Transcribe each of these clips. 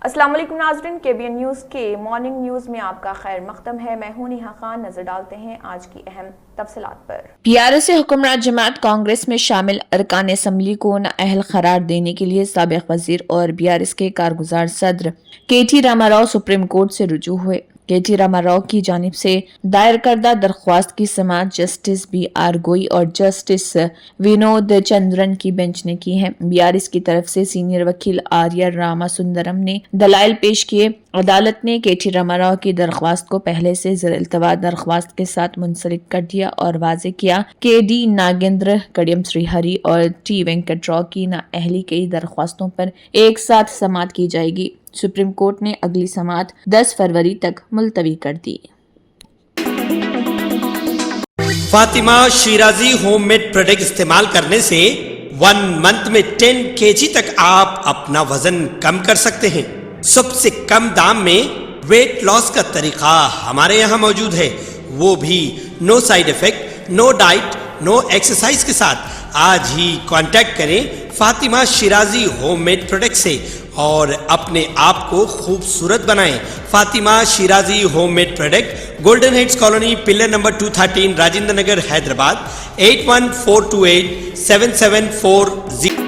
السلام علیکم ناظرین، KBN نیوز کے مارننگ نیوز میں آپ کا خیر مقدم ہے۔ میں ہوں نیہا خان۔ نظر ڈالتے ہیں آج کی اہم تفصیلات پر۔ PRS حکمران جماعت کانگریس میں شامل ارکان اسمبلی کو نااہل قرار دینے کے لیے سابق وزیر اور PRS کے کارگزار صدر KT Rama Rao supreme court سے رجوع ہوئے۔ KT راما راؤ کی جانب سے دائر کردہ درخواست کی سماعت جسٹس BR گوئی اور جسٹس ونود چندرن کی بینچ نے کی ہے۔ PRS کی طرف سے سینئر وکیل آریہ راما سندرم نے دلائل پیش کیے۔ عدالت نے KT راما راؤ کی درخواست کو پہلے سے زیر التوا درخواست کے ساتھ منسلک کر دیا اور واضح کیا کہ D ناگیندر کڑیم سری ہری اور T وینکٹ راؤ کی نااہلی کی درخواستوں پر ایک ساتھ سماعت کی جائے گی۔ سپریم کورٹ نے اگلی سماعت 10 فروری تک ملتوی کر دی۔ Fatima Shirazi home made product استعمال کرنے سے 1 منتھ میں 10 kg تک آپ اپنا وزن کم کر سکتے ہیں۔ سب سے کم دام میں ویٹ لاس کا طریقہ ہمارے یہاں موجود ہے، وہ بھی no side effect, no diet, no exercise کے ساتھ۔ آج ہی کانٹیکٹ کریں Fatima Shirazi home made product سے اور اپنے آپ کو خوبصورت بنائیں۔ Fatima Shirazi home made product, golden heights colony, pillar number 213، Rajendra Nagar, Hyderabad, 81428774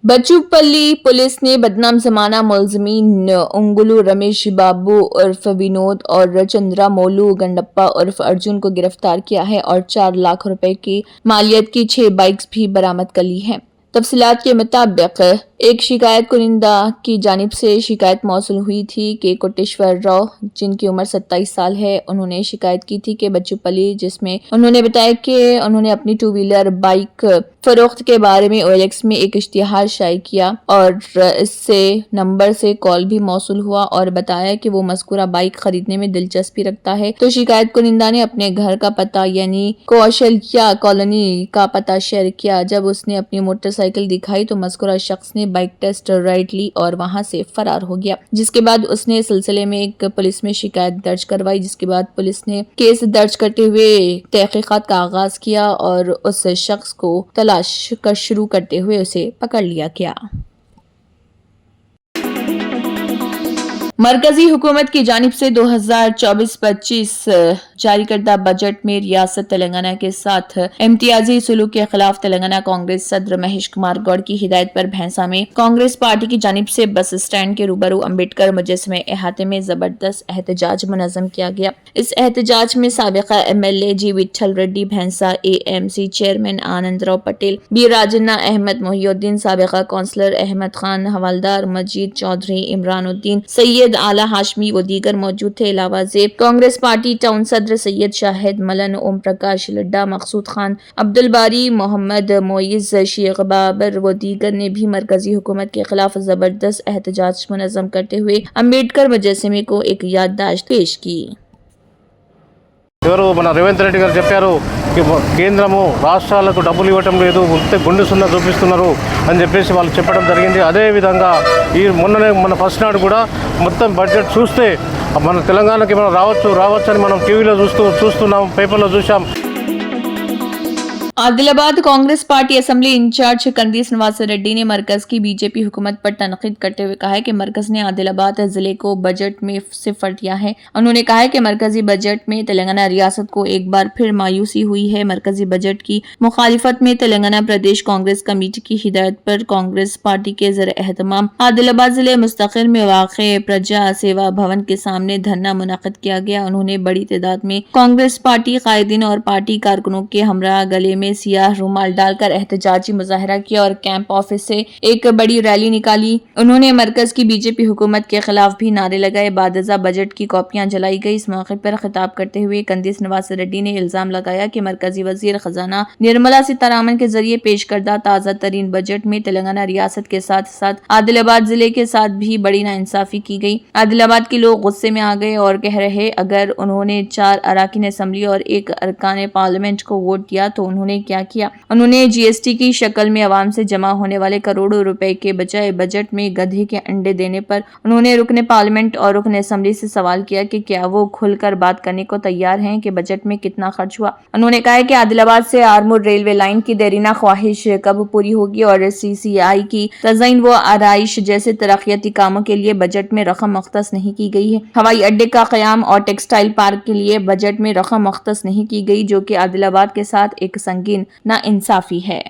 Bachupally police نے بدنام زمانہ ملزمین انگلو رمیش بابو عرف ونود اور چندرا مولو گنڈپا عرف ارجن کو گرفتار کیا ہے اور 4 لاکھ روپے کی مالیت کی 6 بائکس بھی برآمد کر لی ہیں۔ تفصیلات کے مطابق ایک شکایت کنندہ کی جانب سے شکایت موصول ہوئی تھی کہ کوٹیشور راؤ، جن کی عمر 27 سال ہے، انہوں نے شکایت کی تھی کہ بچوپلی، جس میں انہوں نے بتایا کہ انہوں نے اپنی 2 ویلر بائک فروخت کے بارے میں OLX میں ایک اشتہار شائع کیا اور اس سے نمبر سے کال بھی موصول ہوا اور بتایا کہ وہ مذکورہ بائک خریدنے میں دلچسپی رکھتا ہے، تو شکایت کنندہ نے اپنے گھر کا پتہ یعنی کوشلیا کالونی کا پتہ شیئر کیا۔ جب اس نے اپنی موٹر سائیکل دکھائی تو مذکورہ شخص نے بائک ٹیسٹ رائڈ لی اور وہاں سے فرار ہو گیا، جس کے بعد اس نے سلسلے میں ایک پولیس میں شکایت درج کروائی، جس کے بعد پولیس نے کیس درج کرتے ہوئے تحقیقات کا آغاز کیا اور اس شخص کو تلاش شروع کرتے ہوئے اسے پکڑ لیا گیا۔ مرکزی حکومت کی جانب سے 2024-25 جاری کردہ بجٹ میں ریاست تلنگانہ کے ساتھ امتیازی سلوک کے خلاف تلنگانہ کانگریس صدر مہیش کمار گوڑ کی ہدایت پر بھینسہ میں کانگریس پارٹی کی جانب سے بس اسٹینڈ کے روبرو امبیڈکر مجسمے احاطے میں زبردست احتجاج منظم کیا گیا۔ اس احتجاج میں سابقہ MLA G Vittal Reddy Bhainsa, AMC chairman Anand Rao Patel, B Rajanna Ahmed, Mohiuddin, سابقہ کونسلر احمد خان حوالدار، مجید چودھری، عمران الدین، سید اعلی ہاشمی و دیگر موجود تھے۔ علاوہ زیر کانگریس پارٹی ٹاؤن صدر سید شاہد ملن، اوم پرکاش لڈا، مقصود خان، عبدالباری، محمد معیز، شیخ بابر و دیگر نے بھی مرکزی حکومت کے خلاف زبردست احتجاج منظم کرتے ہوئے امبیڈکر مجسمے کو ایک یادداشت پیش کی۔ ఎవరు మన రేవంత్ రెడ్డి గారు చెప్పారు కేంద్రము రాష్ట్రాలకు డబ్బులు ఇవ్వటం లేదు, గుండె సున్నా చూపిస్తున్నారు అని చెప్పేసి వాళ్ళు చెప్పడం జరిగింది। అదేవిధంగా ఈ మొన్ననే మన ఫస్ట్ నాడు కూడా మొత్తం బడ్జెట్ చూస్తే మన తెలంగాణకి మనం రావచ్చు అని మనం టీవీలో చూస్తున్నాం, పేపర్లో చూసాం। عادل آباد کانگریس پارٹی اسمبلی انچارج کندیس نواز ریڈی نے مرکز کی BJP حکومت پر تنقید کرتے ہوئے کہا ہے کہ مرکز نے عادل آباد ضلع کو بجٹ میں صفر دیا ہے۔ انہوں نے کہا ہے کہ مرکزی بجٹ میں تلنگانہ ریاست کو ایک بار پھر مایوسی ہوئی ہے۔ مرکزی بجٹ کی مخالفت میں تلنگانہ پردیش کانگریس کمیٹی کی ہدایت پر کانگریس پارٹی کے زیر اہتمام عادل آباد ضلع مستقل میں واقع پرجا سیوا بھون کے سامنے دھرنا منعقد کیا گیا۔ انہوں نے بڑی تعداد میں کانگریس پارٹی قائدین اور پارٹی کارکنوں کے ہمراہ گلے میں سیاہ رومال ڈال کر احتجاجی مظاہرہ کیا اور کیمپ آفس سے ایک بڑی ریلی نکالی۔ انہوں نے مرکز کی BJP حکومت کے خلاف بھی نعرے لگائے۔ بعد ازاں بجٹ کی کاپیاں جلائی گئی۔ اس موقع پر خطاب کرتے ہوئے کندیس نواز ریڈی نے الزام لگایا کہ مرکزی وزیر خزانہ نرملا سیتارمن کے ذریعے پیش کردہ تازہ ترین بجٹ میں تلنگانہ ریاست کے ساتھ ساتھ عادل آباد ضلع کے ساتھ بھی بڑی ناانصافی کی گئی۔ عادل آباد کے لوگ غصے میں آ گئے اور کہہ رہے اگر انہوں نے 4 اراکین اسمبلی اور 1 ارکان پارلیمنٹ کو ووٹ دیا تو انہوں نے نے کیا کیا۔ انہوں نے GST کی شکل میں عوام سے جمع ہونے والے کروڑوں روپے کے بجائے بجٹ میں گدھے کے انڈے دینے پر انہوں نے رکن پارلیمنٹ اور رکن اسمبلی سے سوال کیا کہ کیا وہ کھل کر بات کرنے کو تیار ہیں کہ بجٹ میں کتنا خرچ ہوا۔ انہوں نے کہا کہ عادل آباد سے آرمور ریلوے لائن کی دیرینہ خواہش کب پوری ہوگی اور CCI کی تزئین و آرائش جیسے ترقیاتی کاموں کے لیے بجٹ میں رقم مختص نہیں کی گئی ہے۔ ہوائی اڈے کا قیام اور ٹیکسٹائل پارک کے لیے بجٹ میں رقم مختص نہیں کی گئی، جو کہ عادل آباد کے ساتھ ایک سنگین ناانصافی ہے۔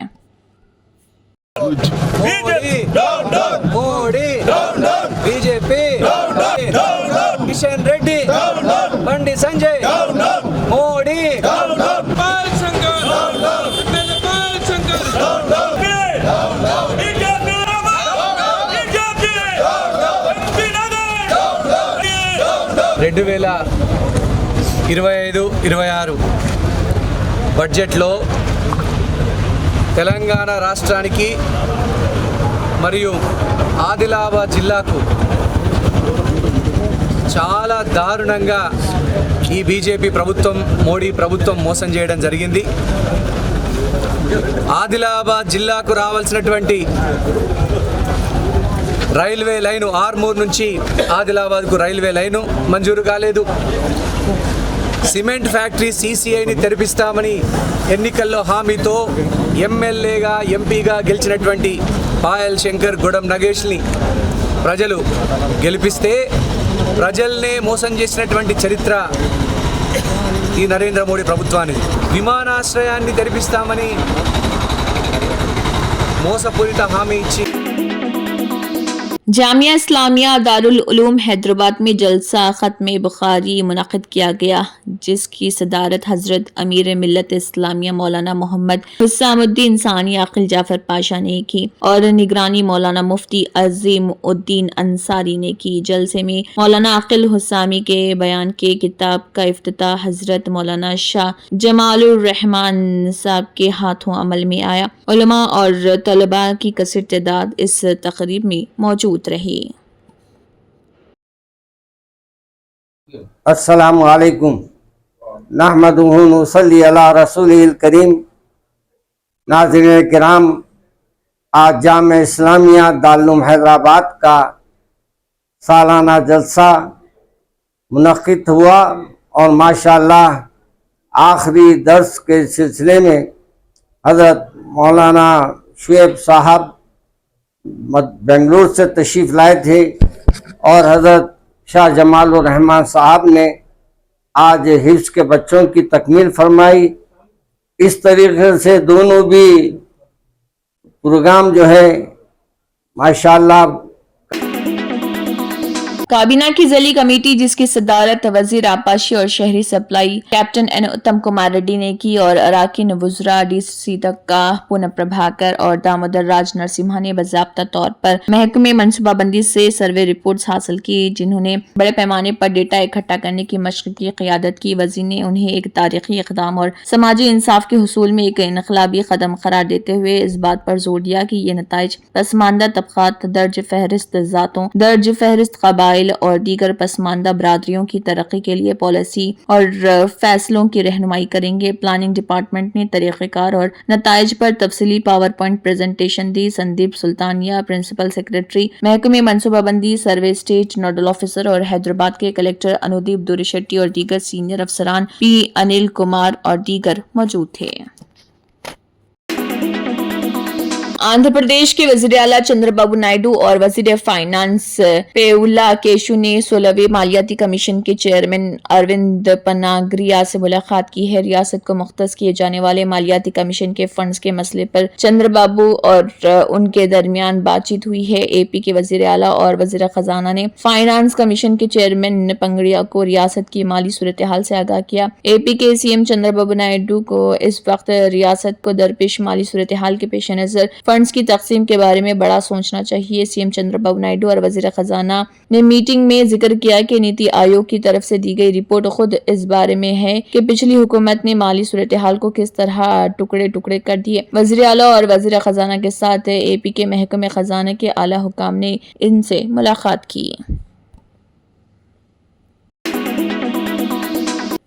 BJP Kishan Reddy Bandi Sanjay Modi Paul Shankar Paul Shankar 2025-26 బడ్జెట్లో తెలంగాణ రాష్ట్రానికి మరియు ఆదిలాబాద్ జిల్లాకు చాలా దారుణంగా ఈ బీజేపీ ప్రభుత్వం, మోడీ ప్రభుత్వం మోసం చేయడం జరిగింది। ఆదిలాబాద్ జిల్లాకు రావాల్సినటువంటి రైల్వే లైను ఆర్మూర్ నుంచి ఆదిలాబాద్కు రైల్వే లైను మంజూరు కాలేదు। సిమెంట్ ఫ్యాక్టరీ CCIని తెరిపిస్తామని ఎన్నికల్లో హామీతో ఎమ్మెల్యేగా ఎంపీగా గెలిచినటువంటి పాయల్ శంకర్, గొడం నగేష్ని ప్రజలు గెలిపిస్తే ప్రజల్నే మోసం చేసినటువంటి చరిత్ర ఈ నరేంద్ర మోడీ ప్రభుత్వానికి। విమానాశ్రయాన్ని తెరిపిస్తామని మోసపూరిత హామీ ఇచ్చి جامعہ اسلامیہ دارالعلوم حیدرآباد میں جلسہ ختم بخاری منعقد کیا گیا، جس کی صدارت حضرت امیر ملت اسلامیہ مولانا محمد حسام الدین ثانی عاقل جعفر پاشا نے کی اور نگرانی مولانا مفتی عظیم الدین انصاری نے کی۔ جلسے میں مولانا عاقل حسامی کے بیان کے کتاب کا افتتاح حضرت مولانا شاہ جمال الرحمان صاحب کے ہاتھوں عمل میں آیا۔ علماء اور طلباء کی کثیر تعداد اس تقریب میں موجود رہی۔ السلام علیکم، نحمدہ ونصلی علی رسولہ الکریم۔ ناظرین کرام، آج جامعہ اسلامیہ دارالعلوم حیدرآباد کا سالانہ جلسہ منعقد ہوا اور ماشاءاللہ آخری درس کے سلسلے میں حضرت مولانا شعیب صاحب بنگلور سے تشریف لائے تھے اور حضرت شاہ جمال الرحمان صاحب نے آج حفظ کے بچوں کی تکمیل فرمائی۔ اس طریقے سے دونوں بھی پروگرام جو ہے ماشاءاللہ کابینہ کی ذیلی کمیٹی، جس کی صدارت وزیر آبپاشی اور شہری سپلائی کیپٹن این اتم کمار ریڈی نے کی، اور اراکین وزراء DC تکا پونم پربھاکر اور دامودر راج نرسمہا نے باضابطہ طور پر محکمے منصوبہ بندی سے سروے رپورٹس حاصل کی، جنہوں نے بڑے پیمانے پر ڈیٹا اکٹھا کرنے کی مشق کی قیادت کی۔ وزیر نے انہیں ایک تاریخی اقدام اور سماجی انصاف کے حصول میں ایک انقلابی قدم قرار دیتے ہوئے اس بات پر زور دیا کہ یہ نتائج پسماندہ طبقات، درج فہرست ذاتوں، درج فہرست قبائل اور دیگر پسماندہ برادریوں کی ترقی کے لیے پالیسی اور فیصلوں کی رہنمائی کریں گے۔ پلاننگ ڈپارٹمنٹ نے طریقہ کار اور نتائج پر تفصیلی پاور پوائنٹ پریزنٹیشن دی۔ سندیپ سلطانیہ، پرنسپل سیکریٹری محکمہ منصوبہ بندی، سروے اسٹیٹ نوڈل آفیسر اور حیدرآباد کے کلکٹر انودیپ دوری شیٹی اور دیگر سینئر افسران، پی انل کمار اور دیگر موجود تھے۔ آندھرا پردیش کے وزیر اعلیٰ چندر بابو نائیڈو اور وزیر فائنانس پیولا کیشو نے 16ویں مالیاتی کمیشن کے چیئرمین اروند پناگریا سے ملاقات کی ہے۔ ریاست کو مختص کیے جانے والے مالیاتی کمیشن کے فنڈز کے مسئلے پر چندر بابو اور ان کے درمیان بات چیت ہوئی ہے۔ AP کے وزیر اعلیٰ اور وزیر خزانہ نے فائنانس کمیشن کے چیئرمین پنگڑیا کو ریاست کی مالی صورتحال سے آگاہ کیا۔ AP کے CM چندر بابو نائیڈو کو اس وقت ریاست کو درپیش مالی صورتحال کے پیش نظر فنڈز کی تقسیم کے بارے میں بڑا سوچنا چاہیے۔ CM چندر بابو نائیڈو اور وزیر خزانہ نے میٹنگ میں ذکر کیا کہ نیتی آیوگ کی طرف سے دی گئی رپورٹ خود اس بارے میں ہے کہ پچھلی حکومت نے مالی صورتحال کو کس طرح ٹکڑے ٹکڑے کر دیے۔ وزیر اعلیٰ اور وزیر خزانہ کے ساتھ AP کے محکمہ خزانہ کے اعلیٰ حکام نے ان سے ملاقات کی۔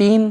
3,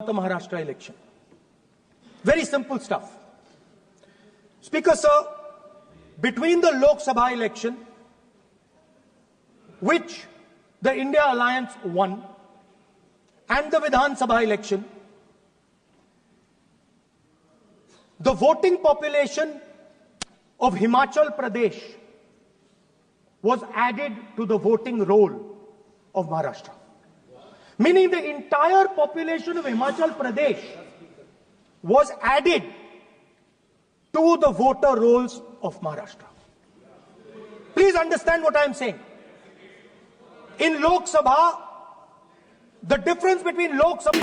The Maharashtra election. Very simple stuff. Speaker sir, between the Lok Sabha election, which the India Alliance won, and the Vidhan Sabha election, the voting population of Himachal Pradesh was added to the voting roll of Maharashtra. Meaning the entire population of Himachal Pradesh was added to the voter rolls of Maharashtra. Please understand what I am saying. In Lok Sabha, the difference between Lok Sabha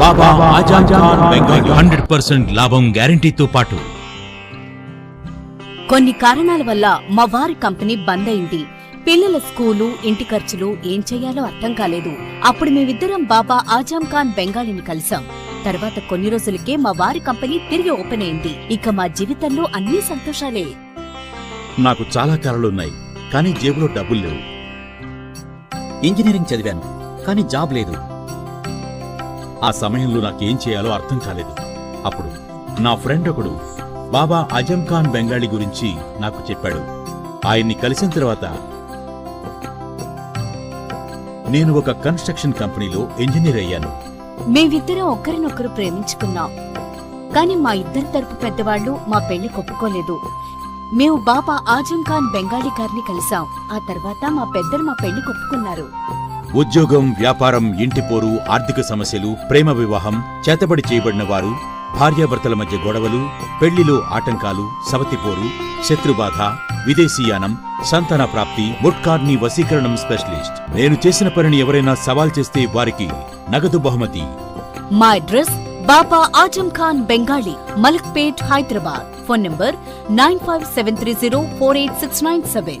బాబా ఆజాద్ ఖాన్ బెంగాలీ 100% లాభం గ్యారెంటీతో పాటు కొన్ని కారణాల వల్ల మా వారి company బంద్ అయింది. పిల్లల school, ఇంటి ఖర్చులు ఏం చేయాలో అర్థం కాలేదు. అప్పుడు మేమిద్దరం బాబా ఆజాం ఖాన్ బెంగాలీని కలిసాం. తర్వాత కొన్ని రోజులకే మా వారి కంపెనీ తిరిగి ఓపెన్ అయింది. ఇక మా జీవితంలో అన్ని సంతోషాలే. నాకు చాలా కలలున్నాయి, కానీ జేబులో డబ్బులు లేవు. ఇంజనీరింగ్ చదివాను, కానీ జాబ్ లేదు. ఆ సమయంలో నాకేం చేయాలో అర్థం కాలేదు. అప్పుడు నా ఫ్రెండ్ ఒకడు బాబా ఆజం ఖాన్ బెంగాలీ గురించి నాకు చెప్పాడు. ఆయన్ని కలిసిన తర్వాత నేను ఒక కన్స్ట్రక్షన్ కంపెనీలో ఇంజనీర్ అయ్యాను. మేమిద్దరం ఒకరినొకరు ప్రేమించుకున్నాం. కానీ మా ఇద్దరి తరపు పెద్దవాళ్లు మా పెళ్లి ఒప్పుకోలేదు. మేము బాబా ఆజం ఖాన్ బెంగాలీ గారిని కలిసాం. ఆ తర్వాత మా పెద్దలు మా పెళ్లి ఒప్పుకున్నారు. ఉద్యోగం, వ్యాపారం, ఇంటి పోరు, ఆర్థిక సమస్యలు, ప్రేమ వివాహం, చేతబడి చేయబడిన వారు, భార్యాభర్తల మధ్య గొడవలు, పెళ్లిలో ఆటంకాలు, సవతిపోరు, శత్రుబాధ, విదేశీయానం, సంతాన ప్రాప్తి, ముట్కార్ని వశీకరణం స్పెషలిస్ట్. నేను చేసిన పనిని ఎవరైనా సవాల్ చేస్తే వారికి నగదు బహుమతి. మా address Baba Azam Khan Bengali, Malakpet, Hyderabad. Phone number 9573048697.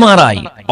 MRI,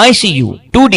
ICU, 2D